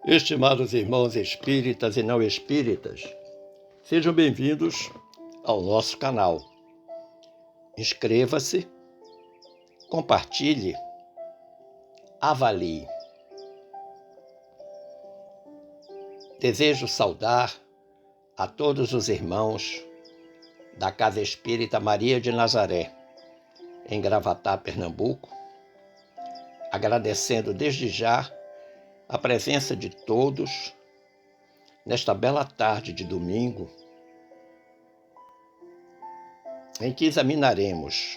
Estimados irmãos espíritas e não espíritas, sejam bem-vindos ao nosso canal. Inscreva-se, compartilhe, avalie. Desejo saudar a todos os irmãos da Casa Espírita Maria de Nazaré, em Gravatá, Pernambuco, agradecendo desde já a presença de todos nesta bela tarde de domingo, em que examinaremos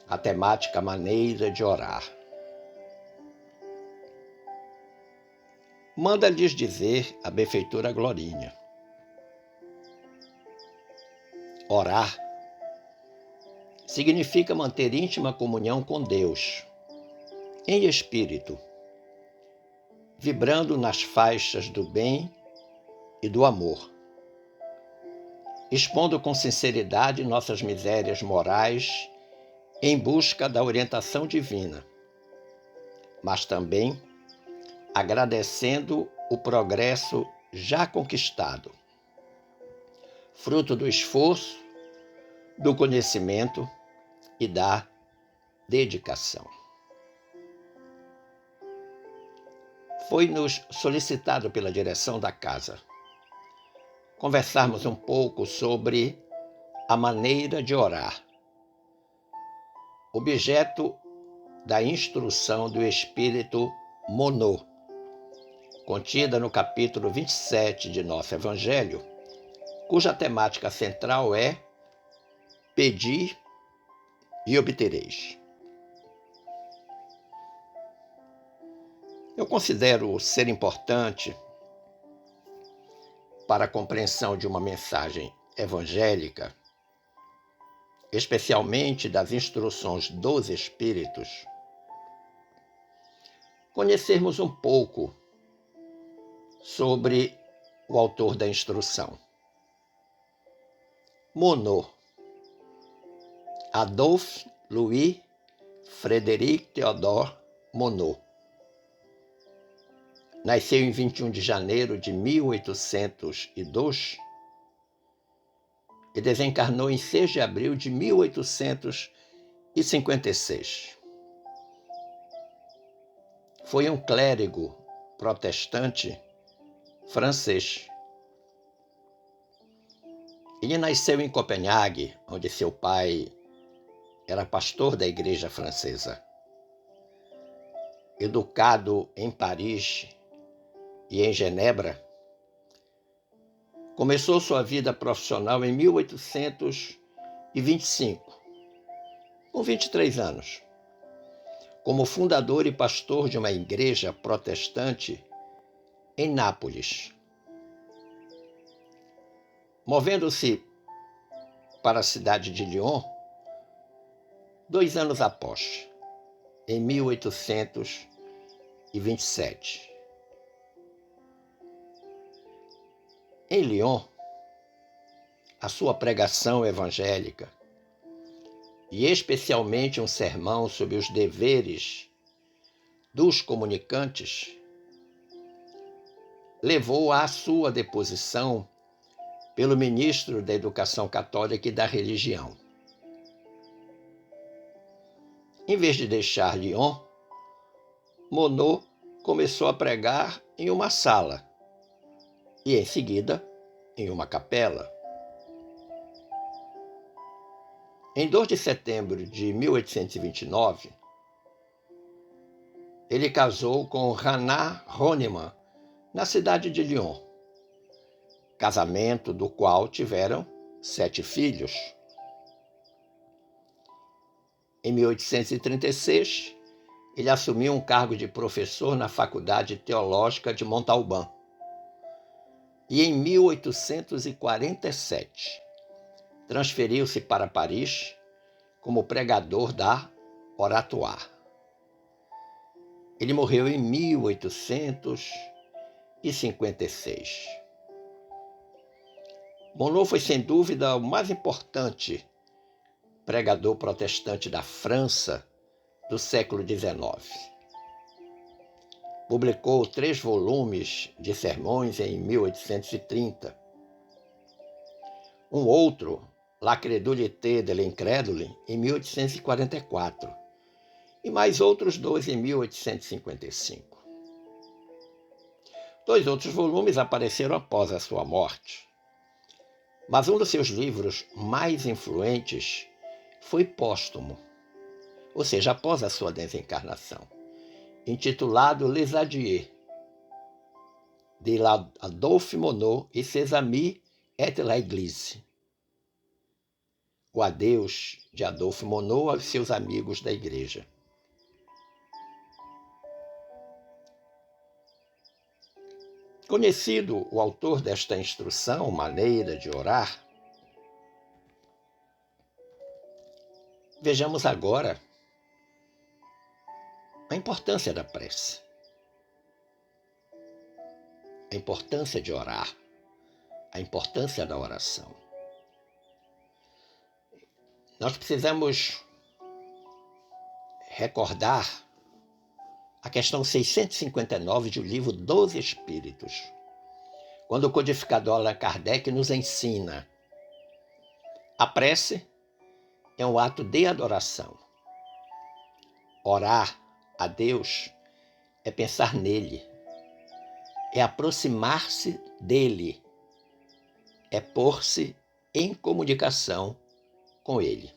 a temática maneira de orar. Manda-lhes dizer a benfeitora Glorinha: orar significa manter íntima comunhão com Deus, em espírito, vibrando nas faixas do bem e do amor, expondo com sinceridade nossas misérias morais em busca da orientação divina, mas também agradecendo o progresso já conquistado, fruto do esforço, do conhecimento e da dedicação. Foi-nos solicitado pela direção da casa conversarmos um pouco sobre a maneira de orar, objeto da instrução do Espírito Monod, contida no capítulo 27 de nosso Evangelho, cuja temática central é Pedi e obtereis. Eu considero ser importante para a compreensão de uma mensagem evangélica, especialmente das instruções dos Espíritos, conhecermos um pouco sobre o autor da instrução. Monod, Adolphe Louis Frédéric Théodore Monod. Nasceu em 21 de janeiro de 1802 e desencarnou em 6 de abril de 1856. Foi um clérigo protestante francês. Ele nasceu em Copenhague, onde seu pai era pastor da igreja francesa. Educado em Paris e em Genebra, começou sua vida profissional em 1825, com 23 anos, como fundador e pastor de uma igreja protestante em Nápoles. Movendo-se para a cidade de Lyon, 2 anos após, em 1827. Em Lyon, a sua pregação evangélica, e especialmente um sermão sobre os deveres dos comunicantes, levou à sua deposição pelo ministro da Educação Católica e da Religião. Em vez de deixar Lyon, Monod começou a pregar em uma sala e, em seguida, em uma capela. Em 2 de setembro de 1829, ele casou com Hannah Ronneman, na cidade de Lyon, casamento do qual tiveram 7 filhos. Em 1836, ele assumiu um cargo de professor na Faculdade Teológica de Montauban. E em 1847, transferiu-se para Paris como pregador da Oratoire. Ele morreu em 1856. Monod foi, sem dúvida, o mais importante pregador protestante da França do século XIX. Publicou 3 volumes de sermões em 1830. Um outro, La Credulité de l'Incrédule, em 1844. E mais outros 2 em 1855. 2 outros volumes apareceram após a sua morte. Mas um dos seus livros mais influentes foi póstumo, ou seja, após a sua desencarnação, intitulado Les Adieux, de Adolphe Monod e ses amis et l'Église. O adeus de Adolphe Monod aos seus amigos da igreja. Conhecido o autor desta instrução, Maneira de Orar, vejamos agora a importância da prece, a importância de orar, a importância da oração. Nós precisamos recordar a questão 659 do livro dos Espíritos, quando o codificador Allan Kardec nos ensina: a prece é um ato de adoração. Orar a Deus é pensar nele, é aproximar-se dele, é pôr-se em comunicação com ele.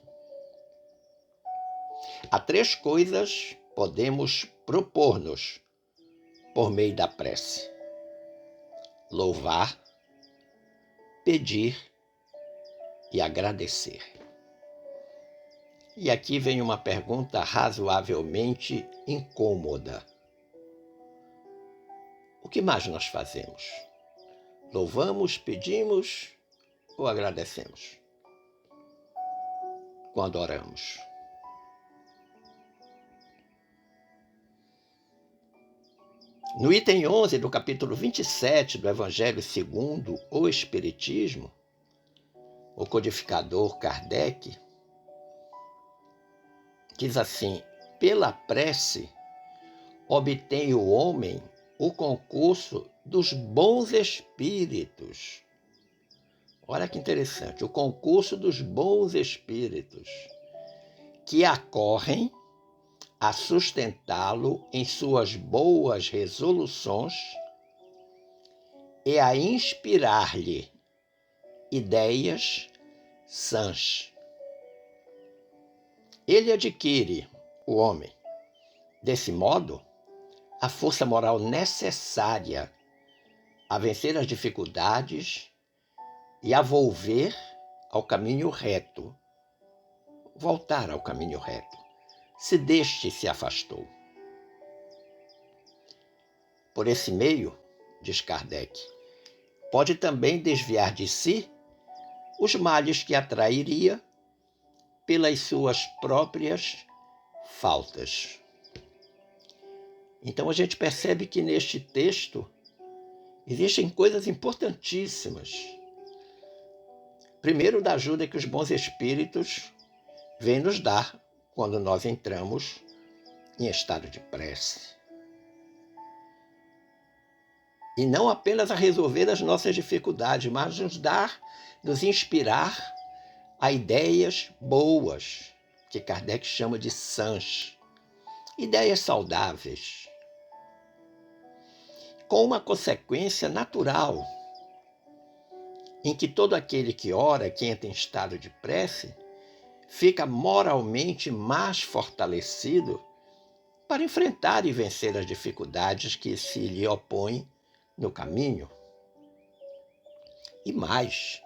Há 3 coisas podemos propor-nos por meio da prece: louvar, pedir e agradecer. E aqui vem uma pergunta razoavelmente incômoda. O que mais nós fazemos? Louvamos, pedimos ou agradecemos quando oramos? No item 11 do capítulo 27 do Evangelho segundo o Espiritismo, o codificador Kardec diz assim: pela prece obtém o homem o concurso dos bons espíritos. Olha que interessante, o concurso dos bons espíritos, que acorrem a sustentá-lo em suas boas resoluções e a inspirar-lhe ideias sãs. Ele adquire, o homem, desse modo, a força moral necessária a vencer as dificuldades e a volver ao caminho reto, voltar ao caminho reto, se deste se afastou. Por esse meio, diz Kardec, pode também desviar de si os males que atrairia pelas suas próprias faltas. Então a gente percebe que neste texto existem coisas importantíssimas. Primeiro, da ajuda que os bons espíritos vêm nos dar quando nós entramos em estado de prece. E não apenas a resolver as nossas dificuldades, mas nos inspirar a ideias boas, que Kardec chama de sãs, ideias saudáveis, com uma consequência natural, em que todo aquele que ora, que entra em estado de prece, fica moralmente mais fortalecido para enfrentar e vencer as dificuldades que se lhe opõem no caminho. E mais,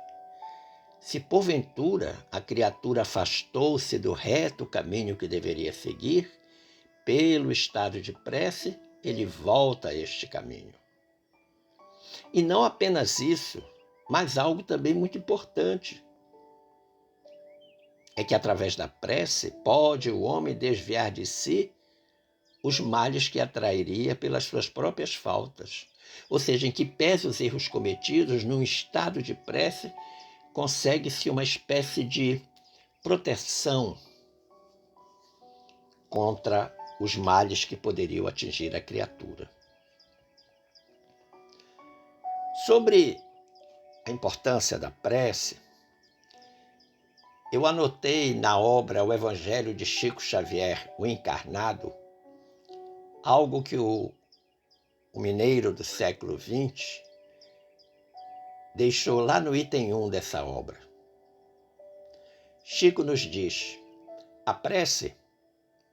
se porventura a criatura afastou-se do reto caminho que deveria seguir, pelo estado de prece, ele volta a este caminho. E não apenas isso, mas algo também muito importante. É que através da prece pode o homem desviar de si os males que atrairia pelas suas próprias faltas. Ou seja, em que pese os erros cometidos, num estado de prece, consegue-se uma espécie de proteção contra os males que poderiam atingir a criatura. Sobre a importância da prece, eu anotei na obra O Evangelho de Chico Xavier, o Encarnado, algo que o mineiro do século XX deixou lá no item 1 dessa obra. Chico nos diz: a prece,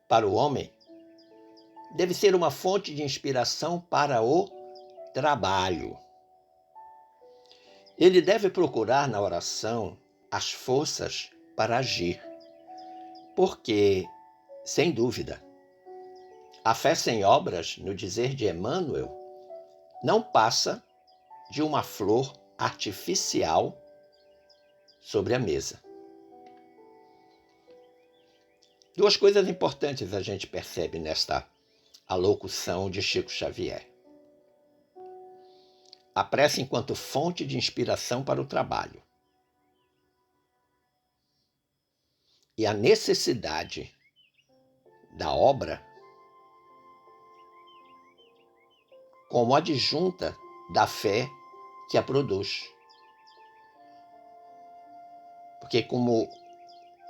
para o homem, deve ser uma fonte de inspiração para o trabalho. Ele deve procurar na oração as forças para agir, porque, sem dúvida, a fé sem obras, no dizer de Emmanuel, não passa de uma flor artificial sobre a mesa. Duas coisas importantes a gente percebe nesta alocução de Chico Xavier. A prece enquanto fonte de inspiração para o trabalho. E a necessidade da obra como adjunta da fé que a produz. Porque, como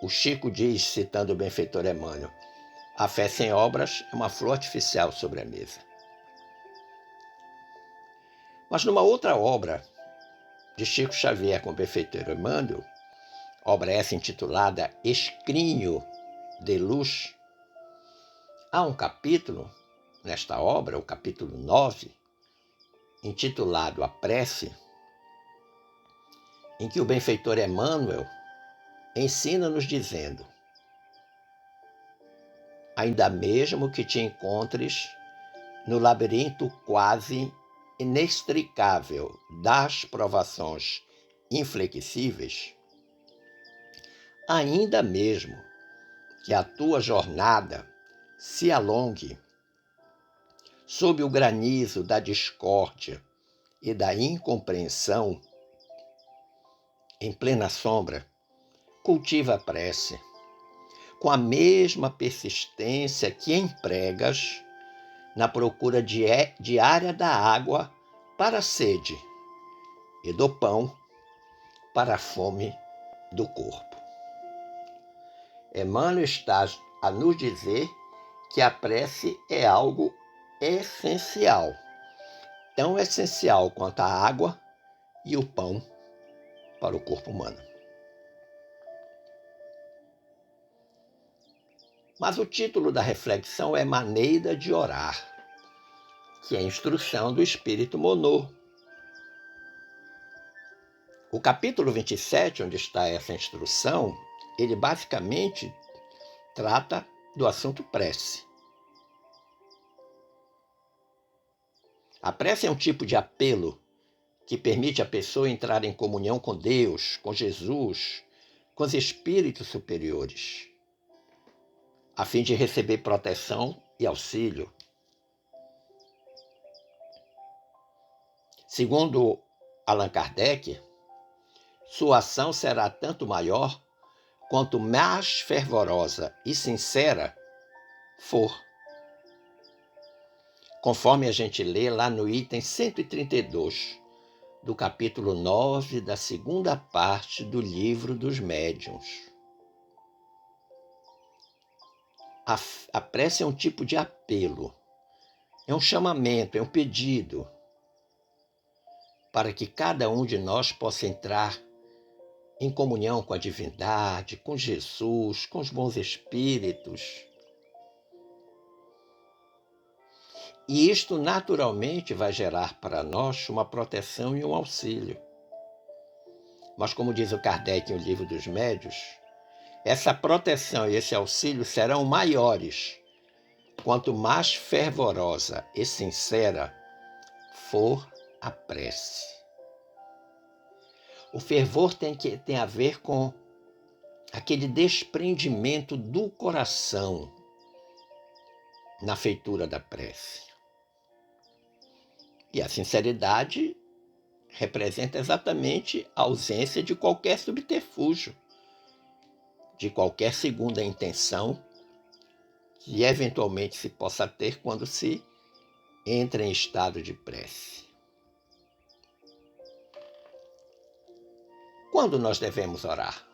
o Chico diz, citando o benfeitor Emmanuel, a fé sem obras é uma flor artificial sobre a mesa. Mas numa outra obra de Chico Xavier com o benfeitor Emmanuel, obra essa intitulada Escrinho de Luz, há um capítulo nesta obra, o capítulo 9, intitulado A Prece, em que o benfeitor Emmanuel ensina-nos dizendo: ainda mesmo que te encontres no labirinto quase inextricável das provações inflexíveis, ainda mesmo que a tua jornada se alongue sob o granizo da discórdia e da incompreensão, em plena sombra, cultiva a prece, com a mesma persistência que empregas na procura diária da água para a sede e do pão para a fome do corpo. Emmanuel está a nos dizer que a prece é algo essencial, tão essencial quanto a água e o pão para o corpo humano. Mas o título da reflexão é Maneira de Orar, que é a instrução do Espírito Monod. O capítulo 27, onde está essa instrução, ele basicamente trata do assunto prece. A prece é um tipo de apelo que permite à pessoa entrar em comunhão com Deus, com Jesus, com os espíritos superiores, a fim de receber proteção e auxílio. Segundo Allan Kardec, sua ação será tanto maior quanto mais fervorosa e sincera for. Conforme a gente lê lá no item 132, do capítulo 9 da segunda parte do Livro dos Médiuns. A prece é um tipo de apelo, é um chamamento, é um pedido para que cada um de nós possa entrar em comunhão com a divindade, com Jesus, com os bons espíritos. E isto naturalmente vai gerar para nós uma proteção e um auxílio. Mas, como diz o Kardec em O Livro dos Médiuns, essa proteção e esse auxílio serão maiores quanto mais fervorosa e sincera for a prece. O fervor tem a ver com aquele desprendimento do coração na feitura da prece. E a sinceridade representa exatamente a ausência de qualquer subterfúgio, de qualquer segunda intenção que eventualmente se possa ter quando se entra em estado de prece. Quando nós devemos orar?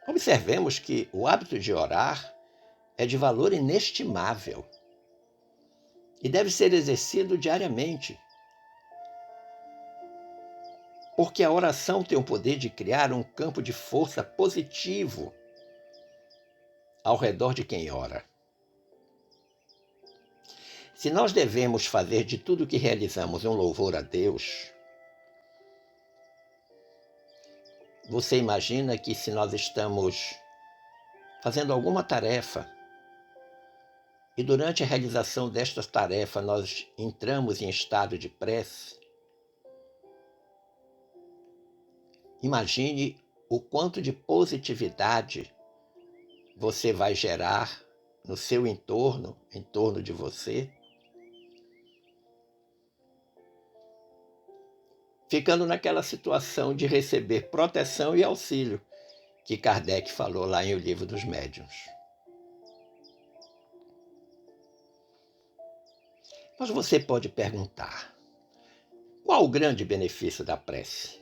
Observemos que o hábito de orar é de valor inestimável e deve ser exercido diariamente, porque a oração tem o poder de criar um campo de força positivo ao redor de quem ora. Se nós devemos fazer de tudo que realizamos um louvor a Deus, você imagina que se nós estamos fazendo alguma tarefa e durante a realização desta tarefa nós entramos em estado de prece, imagine o quanto de positividade você vai gerar no seu entorno, em torno de você, ficando naquela situação de receber proteção e auxílio que Kardec falou lá em O Livro dos Médiuns. Mas você pode perguntar, qual o grande benefício da prece?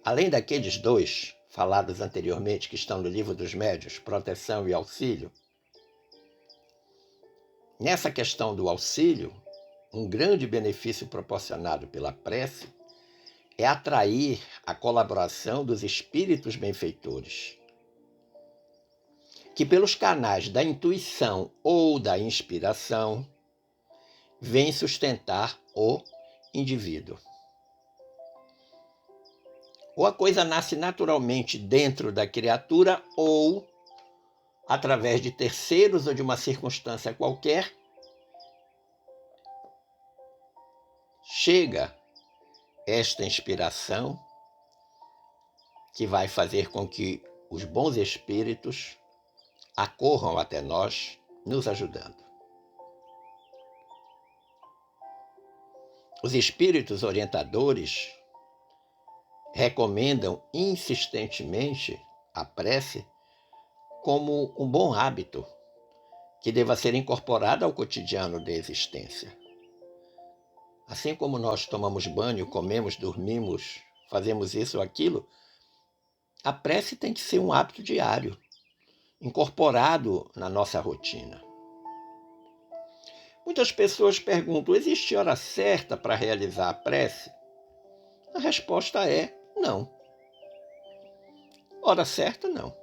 Além daqueles dois falados anteriormente que estão no Livro dos Médiuns, proteção e auxílio, nessa questão do auxílio, um grande benefício proporcionado pela prece é atrair a colaboração dos espíritos benfeitores, que pelos canais da intuição ou da inspiração, vêm sustentar o indivíduo. Ou a coisa nasce naturalmente dentro da criatura, ou, através de terceiros ou de uma circunstância qualquer, chega esta inspiração que vai fazer com que os bons espíritos acorram até nós, nos ajudando. Os espíritos orientadores recomendam insistentemente a prece como um bom hábito que deva ser incorporado ao cotidiano da existência. Assim como nós tomamos banho, comemos, dormimos, fazemos isso ou aquilo, a prece tem que ser um hábito diário, incorporado na nossa rotina. Muitas pessoas perguntam, existe hora certa para realizar a prece? A resposta é não. Hora certa, não.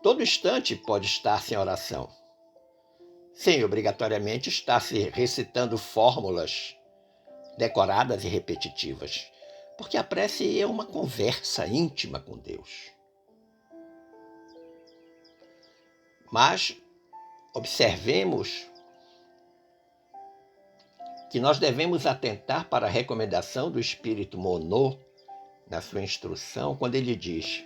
Todo instante pode estar sem oração, sem obrigatoriamente estar se recitando fórmulas decoradas e repetitivas, porque a prece é uma conversa íntima com Deus. Mas observemos que nós devemos atentar para a recomendação do Espírito Monod, na sua instrução, quando ele diz: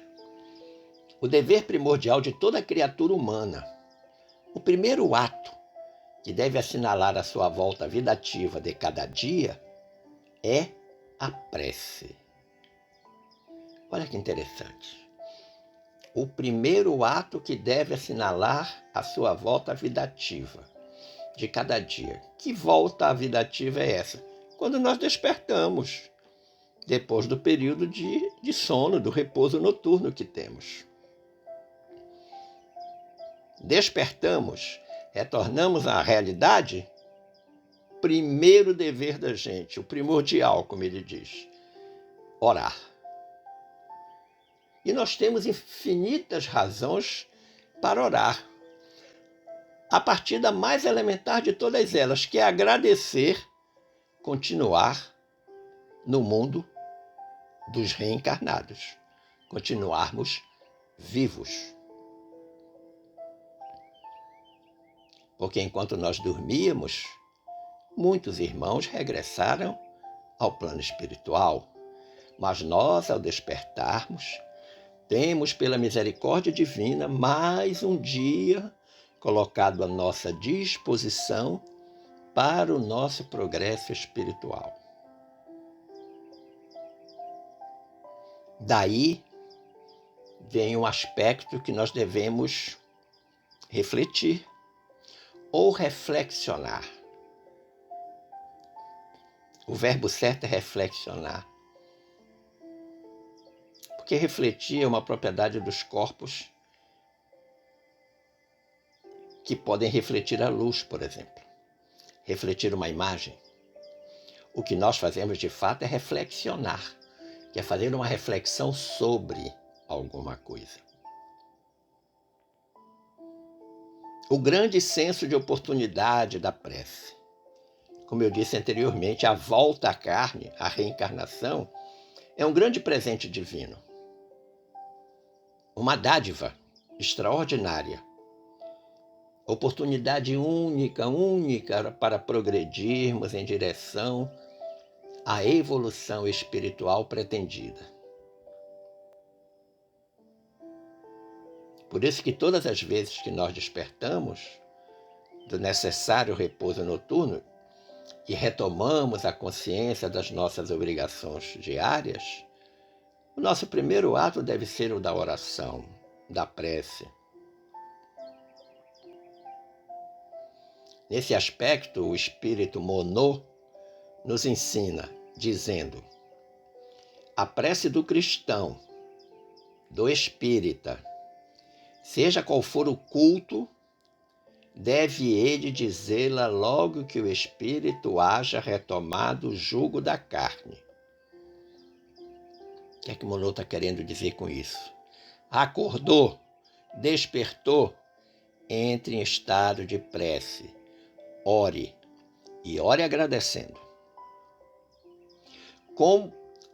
o dever primordial de toda criatura humana, o primeiro ato que deve assinalar a sua volta à vida ativa de cada dia, é a prece. Olha que interessante. O primeiro ato que deve assinalar a sua volta à vida ativa de cada dia. Que volta à vida ativa é essa? Quando nós despertamos, depois do período de sono, do repouso noturno que temos. Despertamos, retornamos à realidade, primeiro dever da gente, o primordial, como ele diz, orar. E nós temos infinitas razões para orar. A partir da mais elementar de todas elas, que é agradecer, continuar no mundo dos reencarnados, continuarmos vivos. Porque enquanto nós dormíamos, muitos irmãos regressaram ao plano espiritual, mas nós, ao despertarmos, temos pela misericórdia divina mais um dia colocado à nossa disposição para o nosso progresso espiritual. Daí vem um aspecto que nós devemos refletir ou reflexionar. O verbo certo é reflexionar. Porque refletir é uma propriedade dos corpos que podem refletir a luz, por exemplo. Refletir uma imagem. O que nós fazemos de fato é reflexionar, que é fazer uma reflexão sobre alguma coisa. O grande senso de oportunidade da prece. Como eu disse anteriormente, a volta à carne, a reencarnação, é um grande presente divino. Uma dádiva extraordinária. Oportunidade única para progredirmos em direção à evolução espiritual pretendida. Por isso que todas as vezes que nós despertamos do necessário repouso noturno e retomamos a consciência das nossas obrigações diárias, o nosso primeiro ato deve ser o da oração, da prece. Nesse aspecto, o espírito Monod nos ensina, dizendo: a prece do cristão, do espírita, seja qual for o culto, deve ele dizê-la logo que o espírito haja retomado o jugo da carne. O que é que Monod está querendo dizer com isso? Acordou, despertou, entre em estado de prece, ore, e ore agradecendo.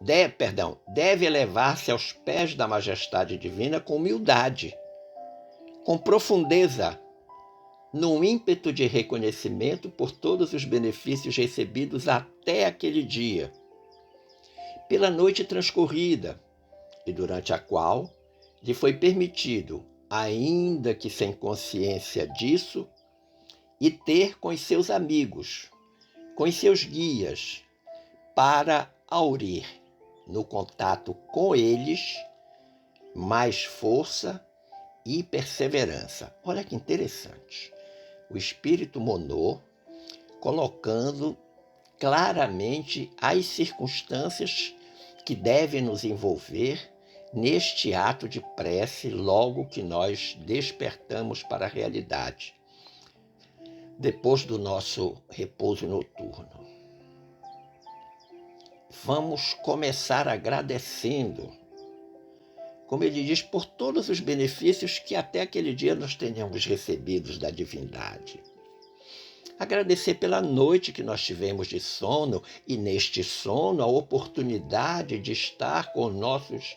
Deve elevar-se aos pés da majestade divina com humildade, com profundeza, num ímpeto de reconhecimento por todos os benefícios recebidos até aquele dia, pela noite transcorrida, e durante a qual lhe foi permitido, ainda que sem consciência disso, e ter com os seus amigos, com os seus guias, para aurir no contato com eles mais força e perseverança. Olha que interessante. O espírito Monod colocando claramente as circunstâncias que devem nos envolver neste ato de prece logo que nós despertamos para a realidade, depois do nosso repouso noturno. Vamos começar agradecendo, como ele diz, por todos os benefícios que até aquele dia nós tenhamos recebidos da divindade. Agradecer pela noite que nós tivemos de sono e, neste sono, a oportunidade de estar com nossos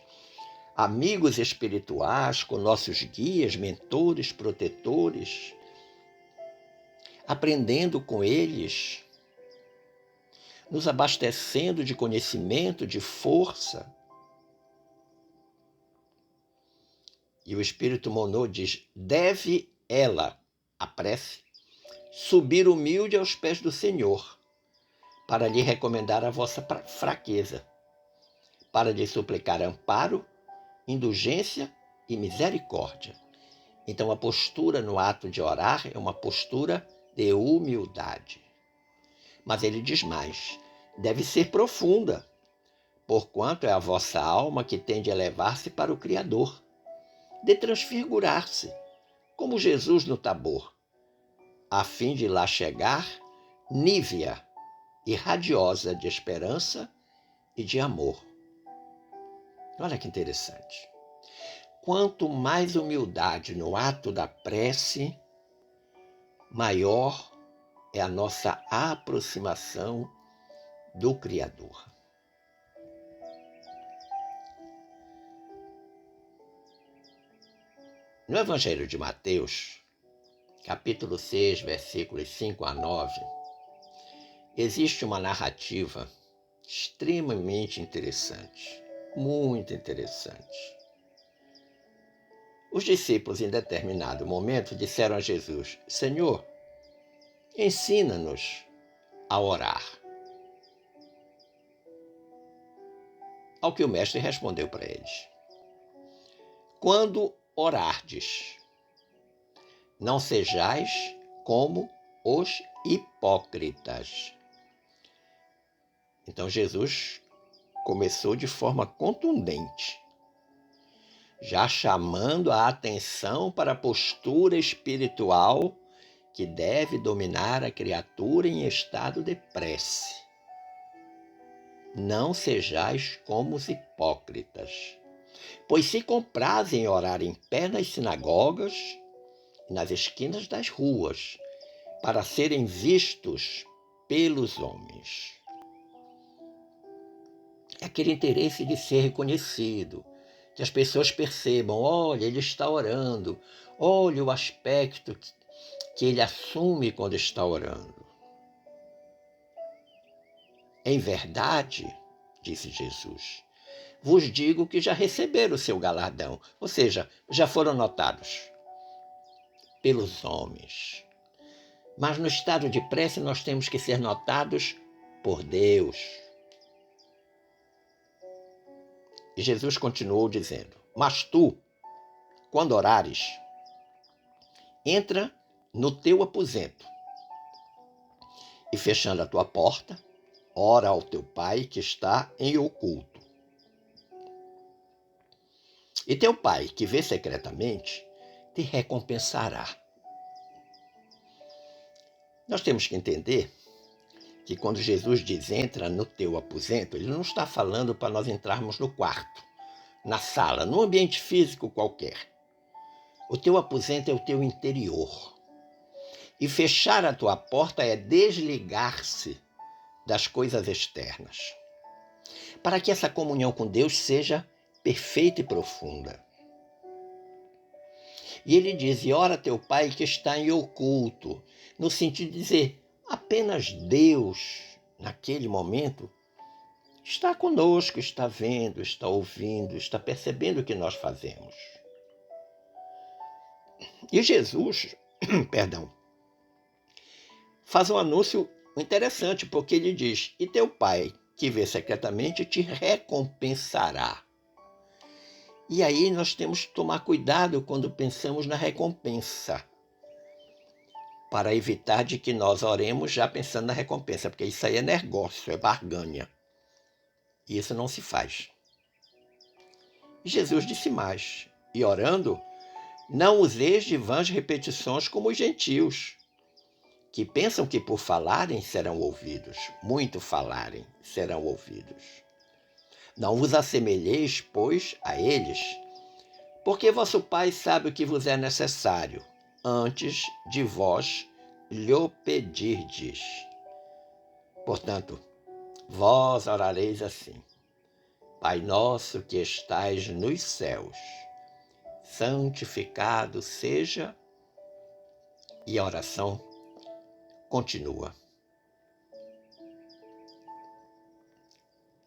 amigos espirituais, com nossos guias, mentores, protetores, aprendendo com eles, nos abastecendo de conhecimento, de força. E o espírito Monod diz: deve ela, a prece, subir humilde aos pés do Senhor, para lhe recomendar a vossa fraqueza, para lhe suplicar amparo, indulgência e misericórdia. Então a postura no ato de orar é uma postura de humildade. Mas ele diz mais: deve ser profunda, porquanto é a vossa alma que tem de elevar-se para o Criador, de transfigurar-se, como Jesus no Tabor, a fim de lá chegar nívea e radiosa de esperança e de amor. Olha que interessante. Quanto mais humildade no ato da prece, maior é a nossa aproximação do Criador. No Evangelho de Mateus, capítulo 6, versículos 5 a 9, existe uma narrativa extremamente interessante, muito interessante. Os discípulos, em determinado momento, disseram a Jesus: Senhor, ensina-nos a orar. Ao que o mestre respondeu para eles: quando orardes, não sejais como os hipócritas, Então Jesus começou de forma contundente, já chamando a atenção para a postura espiritual que deve dominar a criatura em estado de prece. Não sejais como os hipócritas, pois se comprazem em orar em pé nas sinagogas e nas esquinas das ruas, para serem vistos pelos homens. É aquele interesse de ser reconhecido, que as pessoas percebam, olha, ele está orando, olha o aspecto que ele assume quando está orando. Em verdade, disse Jesus, vos digo que já receberam o seu galardão, ou seja, já foram notados pelos homens. Mas no estado de prece nós temos que ser notados por Deus. E Jesus continuou dizendo, mas tu, quando orares, entra no teu aposento e fechando a tua porta, ora ao teu Pai que está em oculto. E teu Pai, que vê secretamente, te recompensará. Nós temos que entender que quando Jesus diz entra no teu aposento, ele não está falando para nós entrarmos no quarto, na sala, num ambiente físico qualquer. O teu aposento é o teu interior. E fechar a tua porta é desligar-se das coisas externas, para que essa comunhão com Deus seja perfeita e profunda. E ele diz, e ora teu Pai que está em oculto, no sentido de dizer, apenas Deus, naquele momento, está conosco, está vendo, está ouvindo, está percebendo o que nós fazemos. E Jesus, faz um anúncio interessante, porque ele diz, e teu Pai, que vê secretamente, te recompensará. E aí nós temos que tomar cuidado quando pensamos na recompensa, para evitar de que nós oremos já pensando na recompensa, porque isso aí é negócio, é barganha. E isso não se faz. E Jesus disse mais, e orando, não useis de vãs repetições como os gentios, que pensam que por falarem serão ouvidos, muito falarem serão ouvidos. Não vos assemelheis, pois, a eles, porque vosso Pai sabe o que vos é necessário, antes de vós lhe pedirdes. Portanto, vós orareis assim, Pai nosso que estais nos céus, santificado seja, e a oração continua.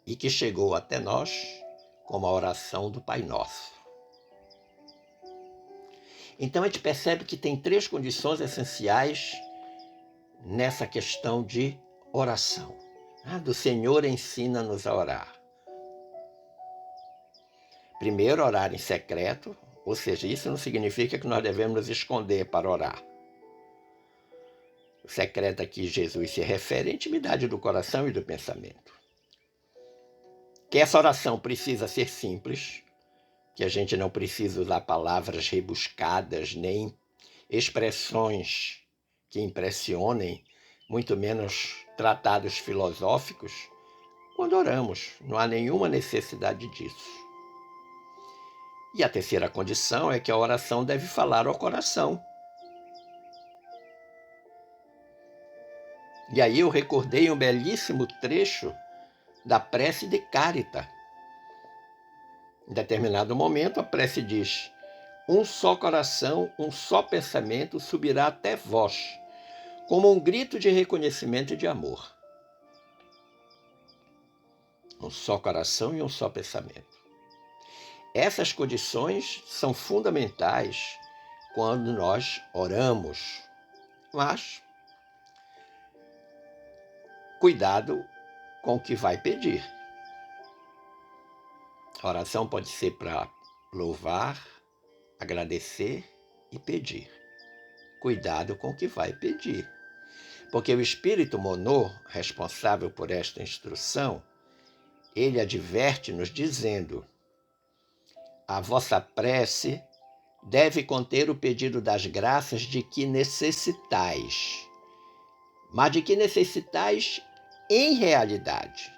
E que chegou até nós como a oração do Pai Nosso. Então a gente percebe que tem 3 condições essenciais nessa questão de oração. Do Senhor ensina-nos a orar. Primeiro, orar em secreto, ou seja, isso não significa que nós devemos nos esconder para orar. O secreto a que Jesus se refere é a intimidade do coração e do pensamento. Que essa oração precisa ser simples, que a gente não precisa usar palavras rebuscadas, nem expressões que impressionem, muito menos tratados filosóficos, quando oramos. Não há nenhuma necessidade disso. E a terceira condição é que a oração deve falar ao coração. E aí eu recordei um belíssimo trecho da prece de Carita. Em determinado momento, a prece diz, um só coração, um só pensamento subirá até vós, como um grito de reconhecimento e de amor. Um só coração e um só pensamento. Essas condições são fundamentais quando nós oramos, mas cuidado com o que vai pedir. A oração pode ser para louvar, agradecer e pedir. Cuidado com o que vai pedir. Porque o espírito Monô, responsável por esta instrução, ele adverte-nos dizendo: a vossa prece deve conter o pedido das graças de que necessitais, mas de que necessitais em realidade.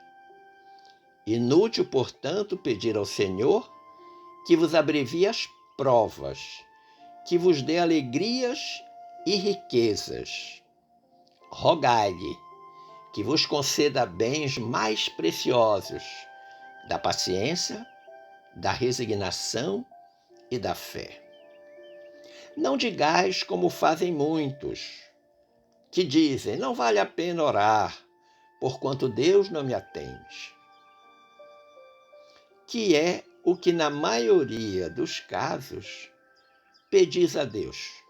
Inútil, portanto, pedir ao Senhor que vos abrevie as provas, que vos dê alegrias e riquezas. Rogai-lhe que vos conceda bens mais preciosos da paciência, da resignação e da fé. Não digais como fazem muitos, que dizem: não vale a pena orar, porquanto Deus não me atende. Que é o que, na maioria dos casos, pedis a Deus.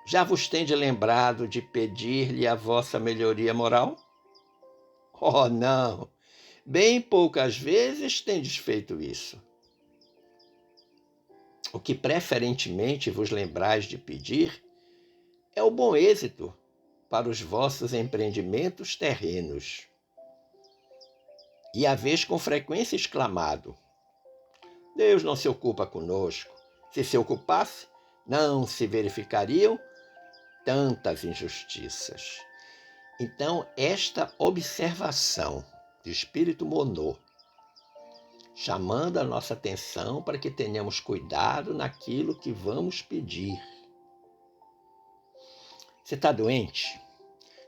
Já vos tende lembrado de pedir-lhe a vossa melhoria moral? Oh, não! Bem poucas vezes tendes feito isso. O que preferentemente vos lembrais de pedir é o bom êxito para os vossos empreendimentos terrenos. E haveis com frequência exclamado: Deus não se ocupa conosco. Se se ocupasse, não se verificariam tantas injustiças. Então, esta observação do espírito Monô, chamando a nossa atenção para que tenhamos cuidado naquilo que vamos pedir. Você está doente?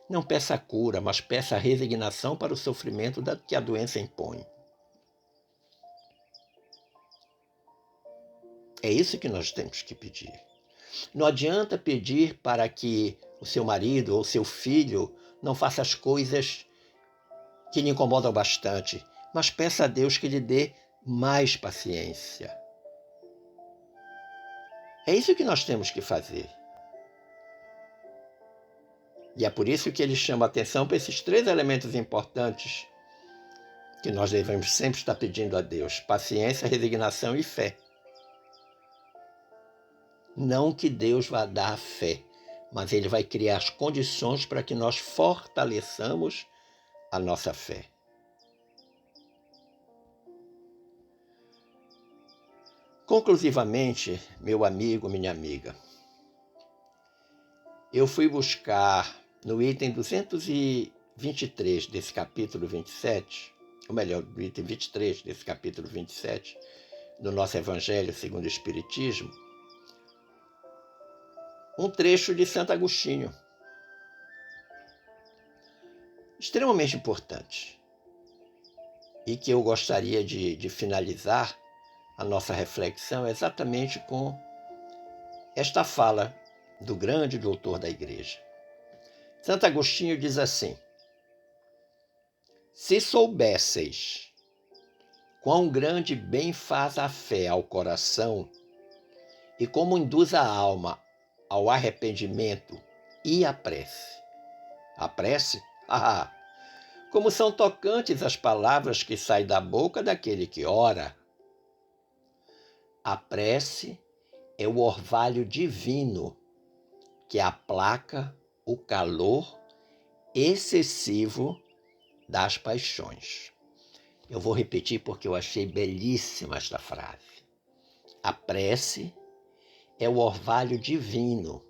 Não peça cura, mas peça a resignação para o sofrimento que a doença impõe. É isso que nós temos que pedir. Não adianta pedir para que o seu marido ou seu filho não faça as coisas que lhe incomodam bastante, mas peça a Deus que lhe dê mais paciência. É isso que nós temos que fazer. E é por isso que ele chama a atenção para esses 3 elementos importantes que nós devemos sempre estar pedindo a Deus: paciência, resignação e fé. Não que Deus vá dar a fé, mas Ele vai criar as condições para que nós fortaleçamos a nossa fé. Conclusivamente, meu amigo, minha amiga, eu fui buscar no item 223 desse capítulo 27, ou melhor, no item 23 desse capítulo 27, do nosso Evangelho segundo o Espiritismo, um trecho de Santo Agostinho, extremamente importante, e que eu gostaria de finalizar a nossa reflexão exatamente com esta fala do grande doutor da Igreja. Santo Agostinho diz assim: se soubesseis quão grande bem faz a fé ao coração e como induz a alma ao arrependimento e à prece. A prece? Ah, como são tocantes as palavras que saem da boca daquele que ora. A prece é o orvalho divino que aplaca o calor excessivo das paixões. Eu vou repetir porque eu achei belíssima esta frase. A prece é o orvalho divino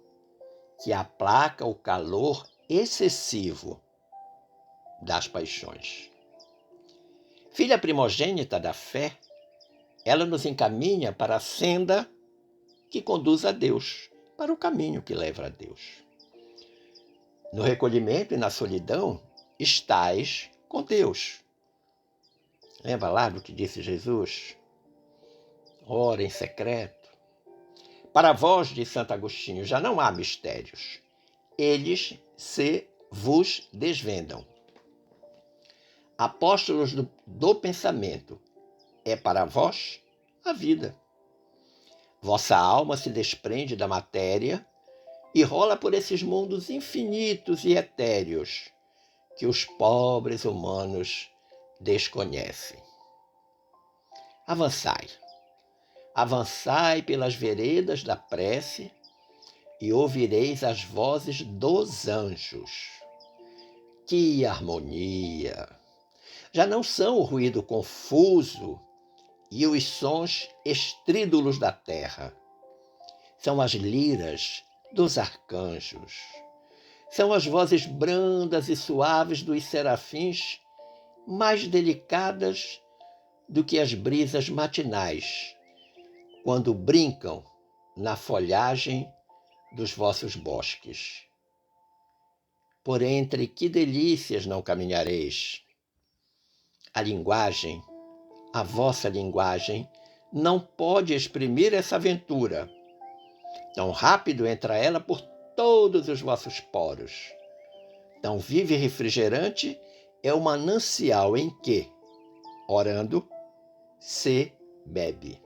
que aplaca o calor excessivo das paixões. Filha primogênita da fé, ela nos encaminha para a senda que conduz a Deus, para o caminho que leva a Deus. No recolhimento e na solidão, estais com Deus. Lembra lá do que disse Jesus? Ora em secreto. Para vós, diz Santo Agostinho, já não há mistérios. Eles se vos desvendam. Apóstolos do pensamento, é para vós a vida. Vossa alma se desprende da matéria e rola por esses mundos infinitos e etéreos que os pobres humanos desconhecem. Avançai. Avançai pelas veredas da prece, e ouvireis as vozes dos anjos. Que harmonia! Já não são o ruído confuso e os sons estrídulos da terra. São as liras dos arcanjos. São as vozes brandas e suaves dos serafins, mais delicadas do que as brisas matinais, quando brincam na folhagem dos vossos bosques. Por entre que delícias não caminhareis? A vossa linguagem, não pode exprimir essa aventura. Tão rápido entra ela por todos os vossos poros. Tão vivo e refrigerante é o manancial em que, orando, se bebe.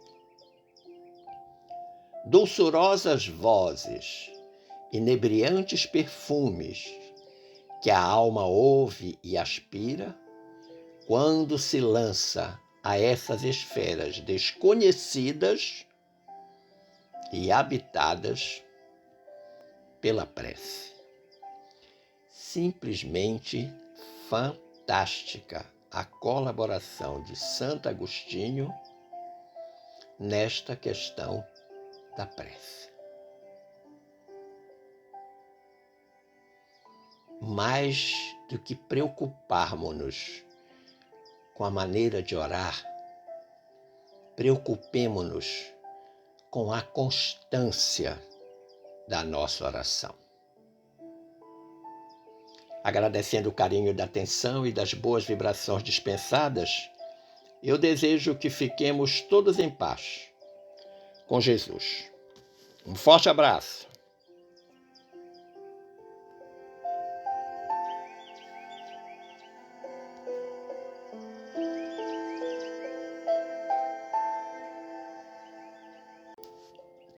Dulçurosas vozes, inebriantes perfumes, que a alma ouve e aspira, quando se lança a essas esferas desconhecidas e habitadas pela prece. Simplesmente fantástica a colaboração de Santo Agostinho nesta questão da prece. Mais do que preocuparmos-nos com a maneira de orar, preocupemo-nos com a constância da nossa oração. Agradecendo o carinho da atenção e das boas vibrações dispensadas, eu desejo que fiquemos todos em paz com Jesus. Um forte abraço.